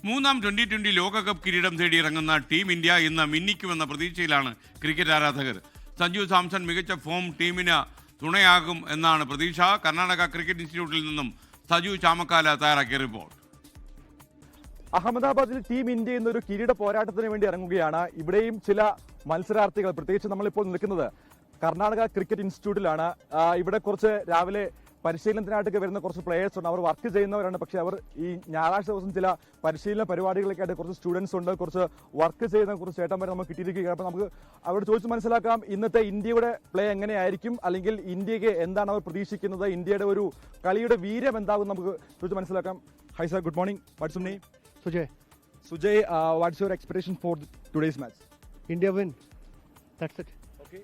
മൂന്നാം 2020 ലോകകപ്പ് കിരീടം തേടി ഇറങ്ങുന്ന ടീം ഇന്ത്യ ഇന്ന് മിന്നിക്കുമെന്ന പ്രതീക്ഷയിലാണ് ക്രിക്കറ്റ് ആരാധകർ. സഞ്ജു സാംസൺ മികച്ച ഫോം ടീമിന് തുണയാകും എന്നാണ് പ്രതീക്ഷ. കർണാടക ക്രിക്കറ്റ് ഇൻസ്റ്റിറ്റ്യൂട്ടിൽ നിന്നും സജു ചാമക്കാല തയ്യാറാക്കിയ റിപ്പോർട്ട്. അഹമ്മദാബാദിൽ ടീം ഇന്ത്യ ഇന്നൊരു കിരീട പോരാട്ടത്തിന് വേണ്ടി ഇറങ്ങുകയാണ്. ഇവിടെയും ചില മത്സരാർത്ഥികൾ, പ്രത്യേകിച്ച് നമ്മളിപ്പോൾ നിൽക്കുന്നത് കർണാടക ക്രിക്കറ്റ് ഇൻസ്റ്റിറ്റ്യൂട്ടിലാണ്. ഇവിടെ കുറച്ച് രാവിലെ പരിശീലനത്തിനായിട്ടൊക്കെ വരുന്ന കുറച്ച് പ്ലേയേഴ്സ് ഉണ്ട്. അവർ വർക്ക് ചെയ്യുന്നവരാണ്. പക്ഷേ അവർ ഈ ഞായറാഴ്ച ദിവസം ചില പരിശീലന പരിപാടികളൊക്കെ ആയിട്ട് കുറച്ച് സ്റ്റുഡൻസ് ഉണ്ട്, കുറച്ച് വർക്ക് ചെയ്യുന്ന കുറച്ച് ചേട്ടന്മാരെ നമുക്ക് കിട്ടിയിരിക്കുകയാണ്. അപ്പോൾ നമുക്ക് അവരോട് ചോദിച്ച് മനസ്സിലാക്കാം ഇന്നത്തെ ഇന്ത്യയുടെ പ്ലേ എങ്ങനെയായിരിക്കും, അല്ലെങ്കിൽ ഇന്ത്യക്ക് എന്താണ് അവർ പ്രതീക്ഷിക്കുന്നത്, ഇന്ത്യയുടെ ഒരു കളിയുടെ വീര്യം എന്താകും നമുക്ക് ചോദിച്ച് മനസ്സിലാക്കാം. High sir, good morning. What's your name? Sujay. Sujay, what's your expectation for today's match? India win. That's it. Okay.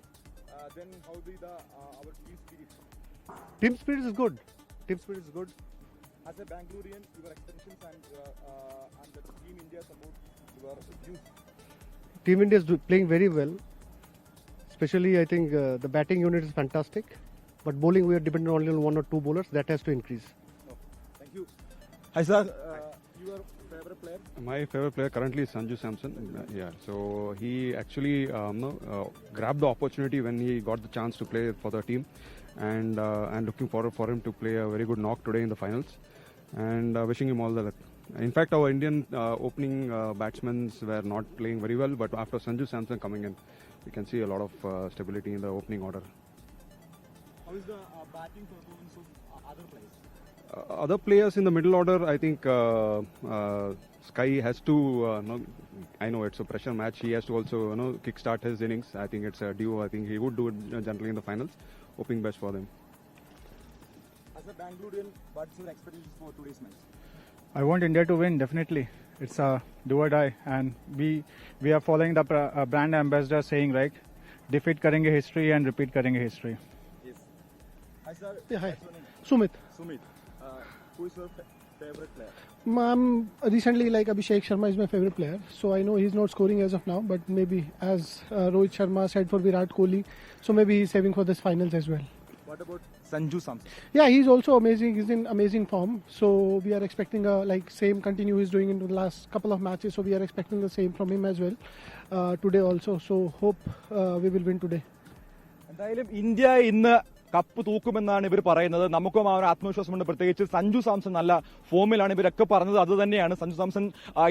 Then how do our team spirit? Team spirit is good. Team spirit is good. As a Bangalorean, your expectations and the Team India support your views. Team India is playing very well. Especially, I think the batting unit is fantastic. But bowling, we are dependent only on one or two bowlers. That has to increase. Oh, thank you. Hi sir, your favorite player? My favorite player currently is Sanju Samson. So he actually grabbed the opportunity when he got the chance to play for the team, and looking forward for him to play a very good knock today in the finals, and wishing him all the luck. In fact, our Indian opening batsmen were not playing very well, but after Sanju Samson coming in, we can see a lot of stability in the opening order. How is the batting performance of other players? Other players in the middle order, I think Sky has to, I know it's a pressure match, he has to also kickstart his innings. I think it's a duo. I think he would do it generally in the finals. Hoping best for them. As a Bangalorean, what's your expectations for today's match? I want India to win, definitely. It's a do or die, and we are following the brand ambassador saying, right, defeat karenge history and repeat karenge history. Yes. Hi sir. Yeah, hi. What's your name? Sumit. Sumit. Who is your favorite player? Recently, like Abhishek Sharma is my favorite player. So I know he's not scoring as of now, but maybe as Rohit Sharma said for Virat Kohli, so maybe he's saving for this finals as well. What about Sanju Samson? Yeah, he's also amazing. He's in amazing form. So we are expecting same continue he's doing in the last couple of matches. So we are expecting the same from him as well today also. So hope we will win today. എന്തായാലും India ഇന്ന് cup തൂക്കുമെന്നാണ് ഇവർ പറയുന്നത്. നമുക്കും ആ ഒരു ആത്മവിശ്വാസമുണ്ട്. പ്രത്യേകിച്ച് സഞ്ജു സാംസൺ നല്ല ഫോമിലാണ്. ഇവരൊക്കെ പറഞ്ഞത് അത് തന്നെയാണ്. സഞ്ജു സാംസൺ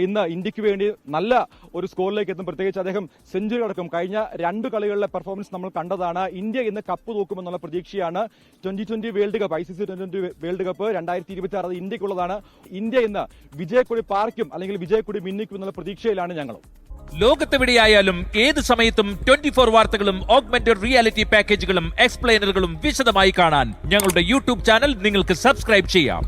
ഇന്ന് ഇന്ത്യക്ക് വേണ്ടി നല്ല ഒരു സ്കോറിലേക്ക് എത്തും. പ്രത്യേകിച്ച് അദ്ദേഹം സെഞ്ചുറി അടക്കം കഴിഞ്ഞ 2 കളികളിലെ പെർഫോമൻസ് നമ്മൾ കണ്ടതാണ്. ഇന്ത്യ ഇന്ന് കപ്പ് തൂക്കുമെന്നുള്ള പ്രതീക്ഷയാണ്. 2020 world cup, ICC 2020 world cup 2026 അത് ഇന്ത്യക്കുള്ളതാണ്. ഇന്ത്യ ഇന്ന് വിജയക്കൊടി പാറിക്കും, അല്ലെങ്കിൽ വിജയക്കൊടി മിന്നിക്കും എന്നുള്ള പ്രതീക്ഷയിലാണ് ഞങ്ങൾ. ലോകത്തെവിടെയായാലും ഏത് സമയത്തും 24 വാർത്തകളും ഓഗ്മെന്റഡ് റിയാലിറ്റി പാക്കേജുകളും എക്സ്പ്ലെയിനറുകളും വിശദമായി കാണാൻ ഞങ്ങളുടെ യൂട്യൂബ് ചാനൽ നിങ്ങൾക്ക് സബ്സ്ക്രൈബ് ചെയ്യാം.